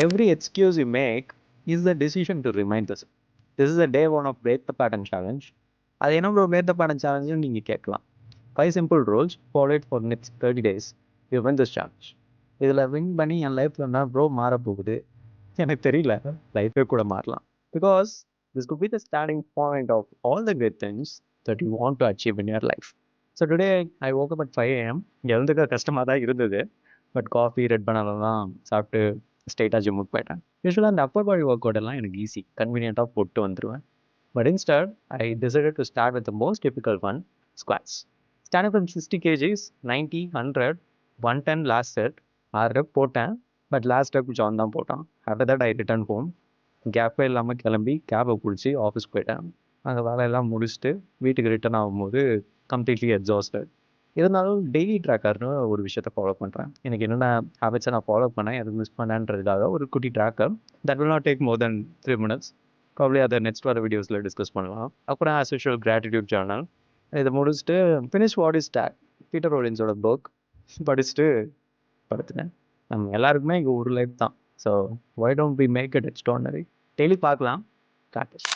Every excuse you make is the decision to remind us. This is the day one of Break the Pattern Challenge. அது என்ன bro break the pattern சேலஞ்சுன்னு நீங்கள் கேட்கலாம். 5 simple rules, follow it for next 30 days. You win this challenge. இதில் win பண்ணி என் லைஃப்பில் என்ன bro மாற போகுது எனக்கு தெரியல. லைஃபே கூட மாறலாம். Because this could be the starting point of all the good things that you want to achieve in your life. So today I woke up at 5 a.m. எழுந்துக்க கஷ்டமாக தான் இருந்தது. பட் காஃபி ரெட் பண்ணலாம் சாப்பிட்டு ஸ்ட்ரெயிட்டாக ஜிம்முக்கு போயிட்டேன். யூஸ்வலாக அந்த அப்பர் பாடி ஒர்க் அவுட் எல்லாம் எனக்கு ஈஸி, கன்வீனியண்ட்டாக போட்டு வந்துடுவேன். But instead, I decided to start with the most difficult one, squats. Standing from 60 kgs, 90, 100, 110 last set, 6 rep போட்டேன். பட் லாஸ்ட் ரெப் ஜான் தான் போட்டான். After that I return home. கேப்பே இல்லாமல் கிளம்பி கேபை பிடிச்சி ஆஃபீஸ் போயிட்டேன். அங்கே வேலையெல்லாம் முடிச்சுட்டு வீட்டுக்கு ரிட்டர்ன் ஆகும்போது கம்ப்ளீட்லி எக்ஸாஸ்டட். இருந்தாலும் டெய்லி ட்ராக்கர்னு ஒரு விஷயத்தை ஃபாலோ பண்ணுறேன். எனக்கு என்னென்ன ஹேபிட்ஸை நான் ஃபாலோ பண்ணேன், எதுவும் மிஸ் பண்ணேன்றதுக்காக ஒரு குட்டி tracker. That will not take more then 3 minutes. Probably அதை நெக்ஸ்ட் வர வீடியோஸில் டிஸ்கஸ் பண்ணலாம். அப்புறம் ஆஸ் யூஷுவல் கிராட்டிடியூட் ஜர்னல். இதை முடிச்சுட்டு finish what is take Peter ரோலின்ஸோட புக் படிச்சுட்டு படுத்துட்டேன். நம்ம எல்லாருக்குமே இங்கே ஒரு லைஃப் தான். So why don't we make it extraordinary. Daily பார்க்கலாம். ப்ராக்டிஸ்.